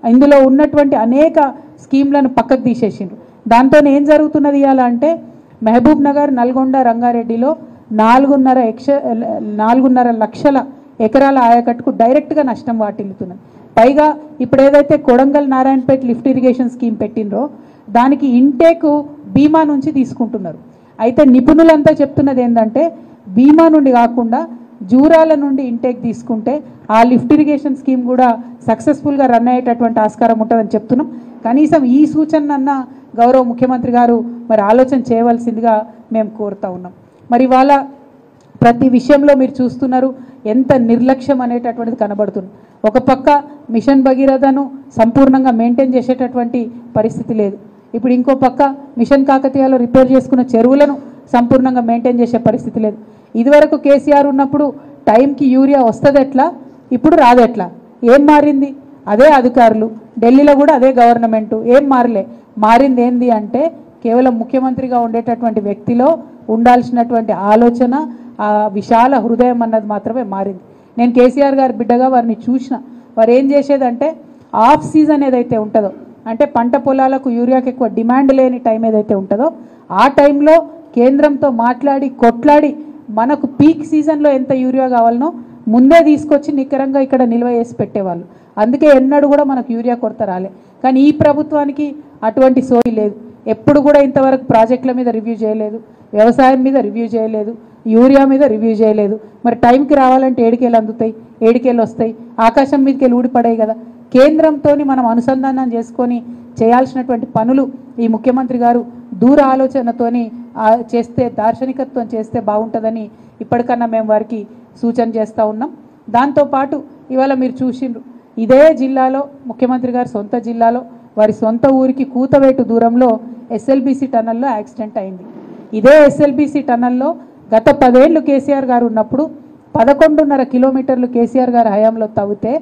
ఇందులో ఉన్నటువంటి అనేక స్కీమ్లను పక్కకు తీసేసిండ్రు. దాంతో ఏం జరుగుతున్నది ఇవాళ అంటే మహబూబ్ నగర్, నల్గొండ, రంగారెడ్డిలో 4.5 లక్షల ఎకరాల ఆయకట్టుకు డైరెక్ట్గా నష్టం వాటిల్లుతున్నది. పైగా ఇప్పుడు ఏదైతే Kodangal Narayanapet lift irrigation scheme పెట్టినరో దానికి ఇంటేక్ బీమా నుంచి తీసుకుంటున్నారు. అయితే నిపుణులంతా చెప్తున్నది ఏంటంటే బీమా నుండి కాకుండా జూరాల నుండి ఇంటేక్ తీసుకుంటే ఆ లిఫ్ట్ ఇరిగేషన్ స్కీమ్ కూడా సక్సెస్ఫుల్గా రన్ అయ్యేటటువంటి ఆస్కారం ఉంటుందని చెప్తున్నాం. కనీసం ఈ సూచనన్న గౌరవ ముఖ్యమంత్రి గారు మరి ఆలోచన చేయవలసిందిగా మేము కోరుతా ఉన్నాం. మరి ఇవాళ ప్రతి విషయంలో మీరు చూస్తున్నారు ఎంత నిర్లక్ష్యం అనేటటువంటిది కనబడుతుంది. ఒక పక్క మిషన్ భగీరథను సంపూర్ణంగా మెయింటైన్ చేసేటటువంటి పరిస్థితి లేదు. ఇప్పుడు ఇంకో పక్క మిషన్ కాకతీయలో రిపేర్ చేసుకున్న చెరువులను సంపూర్ణంగా మెయింటైన్ చేసే పరిస్థితి లేదు. ఇదివరకు కేసీఆర్ ఉన్నప్పుడు టైంకి యూరియా వస్తుంది ఎట్లా, ఇప్పుడు రాదెట్లా? ఏం మారింది? అదే అధికారులు, ఢిల్లీలో కూడా అదే గవర్నమెంటు, ఏం మారలే. మారింది ఏంది అంటే కేవలం ముఖ్యమంత్రిగా ఉండేటటువంటి వ్యక్తిలో ఉండాల్సినటువంటి ఆలోచన, ఆ విశాల హృదయం అన్నది మాత్రమే మారింది. నేను కేసీఆర్ గారి బిడ్డగా వారిని చూసిన. వారు ఏం చేసేదంటే ఆఫ్ సీజన్ ఏదైతే ఉంటుందో, అంటే పంట పొలాలకు యూరియాకి ఎక్కువ డిమాండ్ లేని టైం ఏదైతే ఉంటుందో ఆ టైంలో కేంద్రంతో మాట్లాడి కొట్లాడి మనకు పీక్ సీజన్లో ఎంత యూరియా కావాలనో ముందే తీసుకొచ్చి నికరంగా ఇక్కడ నిల్వ చేసి పెట్టేవాళ్ళు. అందుకే ఎన్నడూ కూడా మనకు యూరియా కొరత రాలే. కానీ ఈ ప్రభుత్వానికి అటువంటి సోయి లేదు. ఎప్పుడు కూడా ఇంతవరకు ప్రాజెక్టుల మీద రివ్యూ చేయలేదు, వ్యవసాయం మీద రివ్యూ చేయలేదు, యూరియా మీద రివ్యూ చేయలేదు. మరి టైంకి రావాలంటే ఏడికెళ్ళి అందుతాయి, ఏడికెళ్ళి వస్తాయి, ఆకాశం మీదకి వెళ్ళి ఊడిపడాయి కదా. కేంద్రంతో మనం అనుసంధానం చేసుకొని చేయాల్సినటువంటి పనులు ఈ ముఖ్యమంత్రి గారు దూర ఆలోచనతోని చేస్తే, దార్శనికత్వం చేస్తే బాగుంటుందని ఇప్పటికన్నా మేము వారికి సూచన చేస్తూ ఉన్నాం. దాంతోపాటు ఇవాళ మీరు చూసిండ్రు ఇదే జిల్లాలో ముఖ్యమంత్రి గారు సొంత జిల్లాలో వారి సొంత ఊరికి కూతవేటు దూరంలో ఎస్ఎల్బీసీ టన్నల్లో యాక్సిడెంట్ అయింది. ఇదే ఎస్ఎల్బీసీ టన్నల్లో గత 10 ఏళ్ళు కేసీఆర్ గారు ఉన్నప్పుడు 11.5 కిలోమీటర్లు కేసీఆర్ గారు హయాంలో తవ్వితే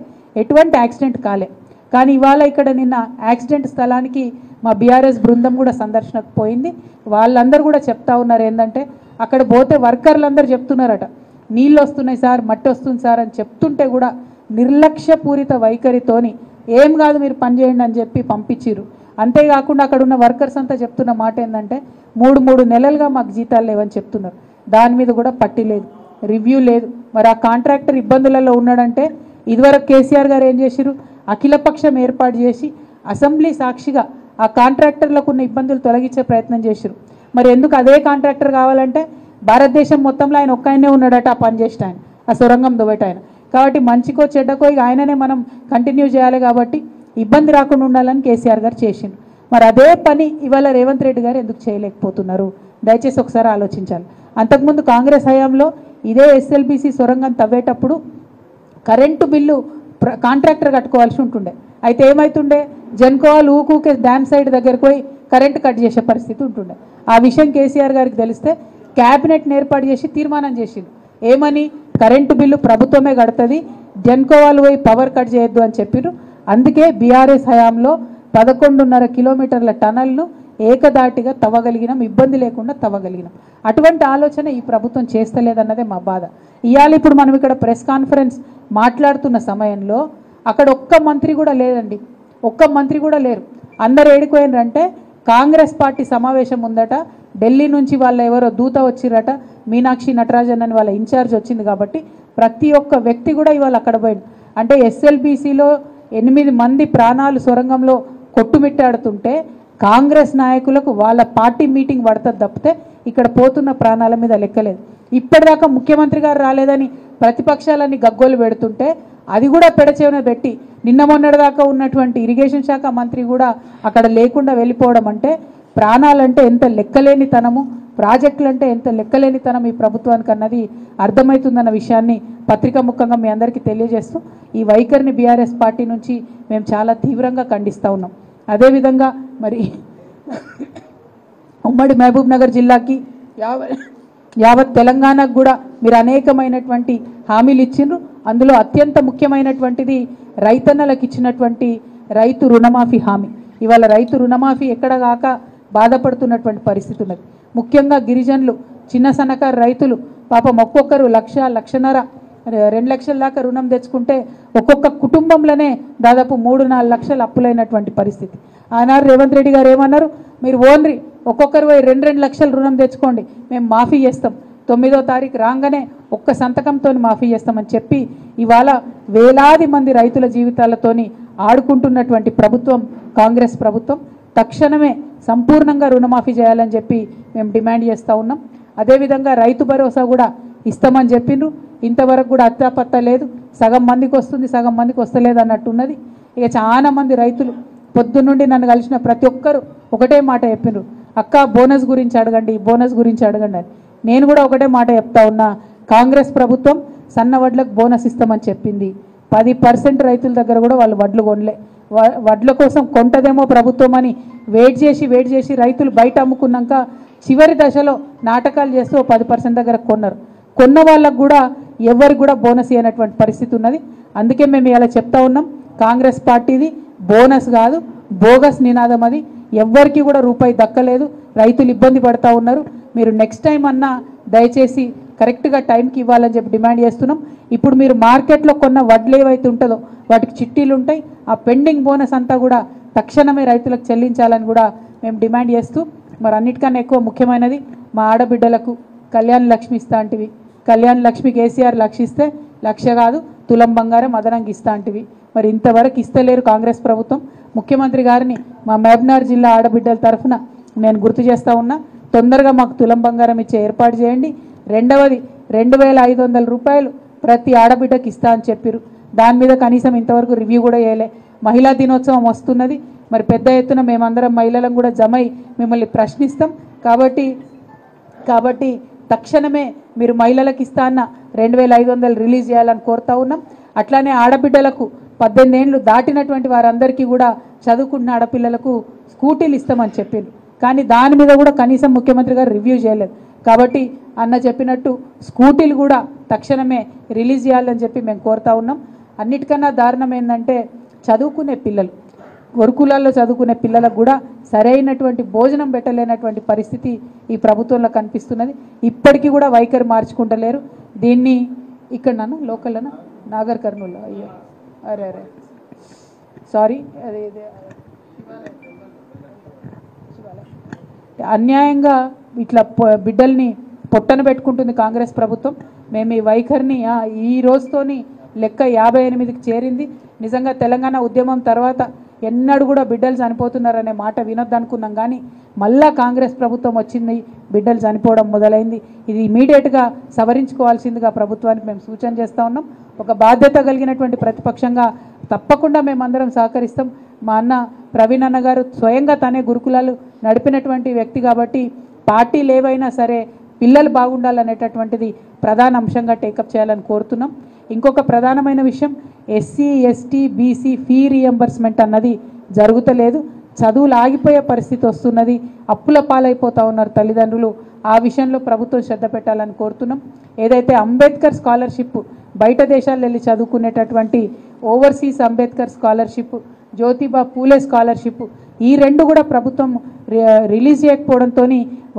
ఎటువంటి యాక్సిడెంట్ కాలే. కానీ ఇవాళ ఇక్కడ నిన్న యాక్సిడెంట్ స్థలానికి మా బీఆర్ఎస్ బృందం కూడా సందర్శనకు పోయింది. వాళ్ళందరూ కూడా చెప్తా ఉన్నారు ఏంటంటే అక్కడ పోతే వర్కర్లందరూ చెప్తున్నారట నీళ్ళు వస్తున్నాయి సార్, మట్టి వస్తుంది సార్ అని చెప్తుంటే కూడా నిర్లక్ష్యపూరిత వైఖరితోని ఏం కాదు మీరు పని చేయండి అని చెప్పి పంపించిర్రు. అంతేకాకుండా అక్కడ ఉన్న వర్కర్స్ అంతా చెప్తున్న మాట ఏంటంటే 3 నెలలుగా మాకు జీతాలు లేవని చెప్తున్నారు. దాని మీద కూడా పట్టి లేదు, రివ్యూ లేదు. మరి ఆ కాంట్రాక్టర్ ఇబ్బందులలో ఉన్నాడంటే ఇదివరకు కేసీఆర్ గారు ఏం చేసిరు, అఖిలపక్షం ఏర్పాటు చేసి అసెంబ్లీ సాక్షిగా ఆ కాంట్రాక్టర్లకు ఉన్న ఇబ్బందులు తొలగించే ప్రయత్నం చేసిరు. మరి ఎందుకు అదే కాంట్రాక్టర్ కావాలంటే భారతదేశం మొత్తంలో ఆయన ఒక్కయనే ఉన్నాడట ఆ పని చేసిన ఆయన, ఆ సొరంగం దువ్వేట ఆయన. కాబట్టి మంచికో చెడ్డకో ఇక ఆయననే మనం కంటిన్యూ చేయాలి కాబట్టి ఇబ్బంది రాకుండా ఉండాలని కేసీఆర్ గారు చేసిండు. మరి అదే పని ఇవాళ రేవంత్ రెడ్డి గారు ఎందుకు చేయలేకపోతున్నారు? దయచేసి ఒకసారి ఆలోచించాలి. అంతకుముందు కాంగ్రెస్ హయాంలో ఇదే ఎస్ఎల్బీసీ సొరంగం తవ్వేటప్పుడు కరెంటు బిల్లు కాంట్రాక్టర్ కట్టుకోవాల్సి ఉంటుండే. అయితే ఏమవుతుండే, జన్కోవాలు ఊకూకే డ్యామ్ సైడ్ దగ్గరకు పోయి కరెంటు కట్ చేసే పరిస్థితి ఉంటుండే. ఆ విషయం కేసీఆర్ గారికి తెలిస్తే క్యాబినెట్ని ఏర్పాటు చేసి తీర్మానం చేసిండు. ఏమని, కరెంటు బిల్లు ప్రభుత్వమే కడుతుంది, జన్కోవాలు పోయి పవర్ కట్ చేయొద్దు అని చెప్పిరు. అందుకే బీఆర్ఎస్ హయాంలో 11.5 కిలోమీటర్ల టనల్ను ఏకదాటిగా తవ్వగలిగినాం, ఇబ్బంది లేకుండా తవ్వగలిగినాం. అటువంటి ఆలోచన ఈ ప్రభుత్వం చేస్తలేదన్నదే మా బాధ. ఇవాళ ఇప్పుడు మనం ఇక్కడ ప్రెస్ కాన్ఫరెన్స్ మాట్లాడుతున్న సమయంలో అక్కడ ఒక్క మంత్రి కూడా లేదండి, ఒక్క మంత్రి కూడా లేరు. అందరు ఏడిపోయినారంటే కాంగ్రెస్ పార్టీ సమావేశం ఉందట, ఢిల్లీ నుంచి వాళ్ళ ఎవరో దూత వచ్చిరట, మీనాక్షి నటరాజన్ అని వాళ్ళ ఇన్ఛార్జ్ వచ్చింది కాబట్టి ప్రతి ఒక్క వ్యక్తి కూడా ఇవాళ అక్కడ పోయింది. అంటే ఎస్ఎల్బీసీలో 8 మంది ప్రాణాలు సొరంగంలో కొట్టుమిట్టాడుతుంటే కాంగ్రెస్ నాయకులకు వాళ్ళ పార్టీ మీటింగ్ పడుతుంది తప్పితే ఇక్కడ పోతున్న ప్రాణాల మీద లెక్కలేదు. ఇప్పటిదాకా ముఖ్యమంత్రి గారు రాలేదని ప్రతిపక్షాలన్నీ గగ్గోలు పెడుతుంటే అది కూడా పెడచెవిన పెట్టి నిన్న మొన్నటిదాకా ఉన్నటువంటి ఇరిగేషన్ శాఖ మంత్రి కూడా అక్కడ లేకుండా వెళ్ళిపోవడం అంటే ప్రాణాలంటే ఎంత లెక్కలేనితనము, ప్రాజెక్టులంటే ఎంత లెక్కలేనితనం ఈ ప్రభుత్వానికి అన్నది అర్థమవుతుందన్న విషయాన్ని పత్రికా ముఖంగా మీ అందరికీ తెలియజేస్తూ ఈ వైఖరిని బీఆర్ఎస్ పార్టీ నుంచి మేము చాలా తీవ్రంగా ఖండిస్తూ ఉన్నాం. అదేవిధంగా మరి ఉమ్మడి మహబూబ్ నగర్ జిల్లాకి యావత్ తెలంగాణకు కూడా మీరు అనేకమైనటువంటి హామీలు ఇచ్చిండ్రు. అందులో అత్యంత ముఖ్యమైనటువంటిది రైతన్నలకు ఇచ్చినటువంటి రైతు రుణమాఫీ హామీ. ఇవాళ రైతు రుణమాఫీ ఎక్కడ కాక బాధపడుతున్నటువంటి పరిస్థితి ఉన్నది. ముఖ్యంగా గిరిజనులు, చిన్న సన్నకారు రైతులు పాపం ఒక్కొక్కరు 1,00,000, 1,50,000 2 లక్షల దాకా రుణం తెచ్చుకుంటే ఒక్కొక్క కుటుంబంలోనే దాదాపు 3-4 లక్షలు అప్పులైనటువంటి పరిస్థితి. ఆనాడు రేవంత్ రెడ్డి గారు ఏమన్నారు, మీరు ఓన్లీ ఒక్కొక్కరు 2 లక్షల రుణం తెచ్చుకోండి, మేము మాఫీ చేస్తాం, 9వ తారీఖు రాగానే ఒక్క సంతకంతో మాఫీ చేస్తామని చెప్పి ఇవాళ వేలాది మంది రైతుల జీవితాలతోని ఆడుకుంటున్నటువంటి ప్రభుత్వం కాంగ్రెస్ ప్రభుత్వం. తక్షణమే సంపూర్ణంగా రుణమాఫీ చేయాలని చెప్పి మేము డిమాండ్ చేస్తూ ఉన్నాం. అదేవిధంగా రైతు భరోసా కూడా ఇస్తామని చెప్పిండ్రు, ఇంతవరకు కూడా అత్తాపత్తా లేదు. సగం మందికి వస్తుంది, సగం మందికి వస్తలేదు అన్నట్టున్నది. ఇక చాలా మంది రైతులు పొద్దున్నుండి నన్ను కలిసిన ప్రతి ఒక్కరు ఒకటే మాట చెప్పిండ్రు, అక్క బోనస్ గురించి అడగండి, బోనస్ గురించి అడగండి అని. నేను కూడా ఒకటే మాట చెప్తా ఉన్నా, కాంగ్రెస్ ప్రభుత్వం సన్న వడ్లకు బోనస్ ఇస్తామని చెప్పింది. 10% రైతుల దగ్గర కూడా వాళ్ళు వడ్లు కొనలే. వడ్ల కోసం కొంటదేమో ప్రభుత్వం అని వెయిట్ చేసి రైతులు బయట అమ్ముకున్నాక చివరి దశలో నాటకాలు చేస్తూ 10% దగ్గర కొన్నారు. కొన్న వాళ్ళకు కూడా ఎవరికి కూడా బోనస్ ఇవ్వనటువంటి పరిస్థితి ఉన్నది. అందుకే మేము ఇలా చెప్తా ఉన్నాం, కాంగ్రెస్ పార్టీది బోనస్ కాదు, బోగస్ నినాదం అది. ఎవ్వరికి కూడా రూపాయి దక్కలేదు, రైతులు ఇబ్బంది పడతా ఉన్నారు. మీరు నెక్స్ట్ టైం అన్నా దయచేసి కరెక్ట్గా టైంకి ఇవ్వాలని చెప్పి డిమాండ్ చేస్తున్నాం. ఇప్పుడు మీరు మార్కెట్లో కొన్న వడ్లు ఏవైతే ఉంటుందో వాటికి చిట్టీలు ఉంటాయి, ఆ పెండింగ్ బోనస్ అంతా కూడా తక్షణమే రైతులకు చెల్లించాలని కూడా మేము డిమాండ్ చేస్తూ, మరి అన్నిటికన్నా ఎక్కువ ముఖ్యమైనది మా ఆడబిడ్డలకు కళ్యాణ లక్ష్మి ఇస్తా అంటివి. కళ్యాణ లక్ష్మి కేసీఆర్ లక్షిస్తే 1,00,000 కాదు తులం బంగారం అదనంగా ఇస్తా అంటివి. మరి ఇంతవరకు ఇస్తలేరు కాంగ్రెస్ ప్రభుత్వం. ముఖ్యమంత్రి గారిని మా మహబూబ్నగర్ జిల్లా ఆడబిడ్డల తరఫున నేను గుర్తు చేస్తూ ఉన్నా, తొందరగా మాకు తులం బంగారం ఇచ్చే ఏర్పాటు చేయండి. రెండవది 2,500 రూపాయలు ప్రతి ఆడబిడ్డకి ఇస్తా అని చెప్పారు. దాని మీద కనీసం ఇంతవరకు రివ్యూ కూడా చేయలే. మహిళా దినోత్సవం వస్తున్నది, మరి పెద్ద ఎత్తున మేమందరం మహిళలను కూడా జమై మిమ్మల్ని ప్రశ్నిస్తాం. కాబట్టి తక్షణమే మీరు మహిళలకు ఇస్తా అన్న 2,500 రిలీజ్ చేయాలని కోరుతా ఉన్నాం. అట్లానే ఆడబిడ్డలకు 18 ఏళ్ళు దాటినటువంటి వారందరికీ కూడా చదువుకున్న ఆడపిల్లలకు స్కూటీలు ఇస్తామని చెప్పిండ్రు. కానీ దాని మీద కూడా కనీసం ముఖ్యమంత్రి గారు రివ్యూ చేయలేదు. కాబట్టి అన్న చెప్పినట్టు స్కూటీలు కూడా తక్షణమే రిలీజ్ చేయాలని చెప్పి మేము కోరుతా ఉన్నాం. అన్నిటికన్నా దారుణం ఏంటంటే చదువుకునే పిల్లలు, గురుకులాల్లో చదువుకునే పిల్లలకు కూడా సరైనటువంటి భోజనం పెట్టలేనటువంటి పరిస్థితి ఈ ప్రభుత్వంలో కనిపిస్తున్నది. ఇప్పటికీ కూడా వైఖరి మార్చుకుంటలేరు. దీన్ని ఇక్కడ నన్ను లోకల్లోనా నాగర్ కర్నూలు అయ్యో అరే సారీ, అదే అన్యాయంగా ఇట్లా బిడ్డల్ని పొట్టన పెట్టుకుంటుంది కాంగ్రెస్ ప్రభుత్వం. మేము ఈ వైఖరిని ఈ రోజుతోని లెక్క 58కి చేరింది. నిజంగా తెలంగాణ ఉద్యమం తర్వాత ఎన్నడూ కూడా బిడ్డలు చనిపోతున్నారనే మాట వినొద్దనుకున్నాం, కానీ మళ్ళా కాంగ్రెస్ ప్రభుత్వం వచ్చింది, బిడ్డలు చనిపోవడం మొదలైంది. ఇది ఇమీడియట్గా సవరించుకోవాల్సిందిగా ప్రభుత్వానికి మేము సూచన చేస్తూ ఉన్నాం. ఒక బాధ్యత కలిగినటువంటి ప్రతిపక్షంగా తప్పకుండా మేమందరం సహకరిస్తాం. మా అన్న ప్రవీణ్ అన్న గారు స్వయంగా తనే గురుకులాలు నడిపినటువంటి వ్యక్తి కాబట్టి పార్టీలు ఏవైనా సరే పిల్లలు బాగుండాలనేటటువంటిది ప్రధాన అంశంగా టేకప్ చేయాలని కోరుతున్నాం. ఇంకొక ప్రధానమైన విషయం, SC ST BC fee reimbursement అన్నది జరుగుతలేదు. చదువులు ఆగిపోయే పరిస్థితి వస్తున్నది, అప్పుల పాలైపోతూ ఉన్నారు తల్లిదండ్రులు. ఆ విషయంలో ప్రభుత్వం శ్రద్ధ పెట్టాలని కోరుతున్నాం. ఏదైతే అంబేద్కర్ స్కాలర్షిప్ బయట దేశాల్లో వెళ్ళి చదువుకునేటటువంటి overseas Ambedkar scholarship, Jyotiba Phule scholarship, ఈ రెండు కూడా ప్రభుత్వం రిలీజ్ చేయకపోవడంతో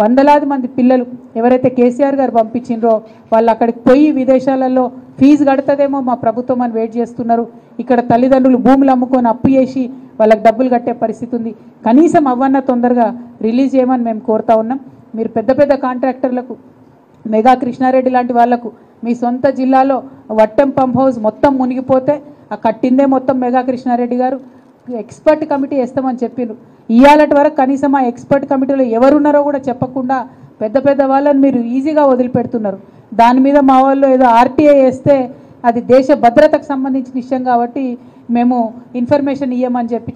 వందలాది మంది పిల్లలు ఎవరైతే కేసీఆర్ గారు పంపించిండ్రో వాళ్ళు అక్కడికి పోయి విదేశాలలో ఫీజు కడతదేమో మా ప్రభుత్వం అని వెయిట్ చేస్తున్నారు. ఇక్కడ తల్లిదండ్రులు భూములు అమ్ముకొని అప్పు చేసి వాళ్ళకి డబ్బులు కట్టే పరిస్థితి ఉంది. కనీసం అవన్న తొందరగా రిలీజ్ చేయమని మేము కోరుతా ఉన్నాం. మీరు పెద్ద పెద్ద కాంట్రాక్టర్లకు, మెగా కృష్ణారెడ్డి లాంటి వాళ్లకు మీ సొంత జిల్లాలో వట్టెం పంప్ హౌస్ మొత్తం మునిగిపోతే ఆ కట్టిందే మొత్తం మెగా కృష్ణారెడ్డి గారు. ఎక్స్పర్ట్ కమిటీ వేస్తామని చెప్పారు. ఇవాళటి వరకు కనీసం ఆ ఎక్స్పర్ట్ కమిటీలో ఎవరున్నారో కూడా చెప్పకుండా పెద్ద పెద్ద వాళ్ళని మీరు ఈజీగా వదిలిపెడుతున్నారు. దాని మీద మా వాళ్ళు ఏదో ఆర్టీఐ వేస్తే అది దేశ భద్రతకు సంబంధించిన విషయం కాబట్టి మేము ఇన్ఫర్మేషన్ ఇవ్వమని చెప్పి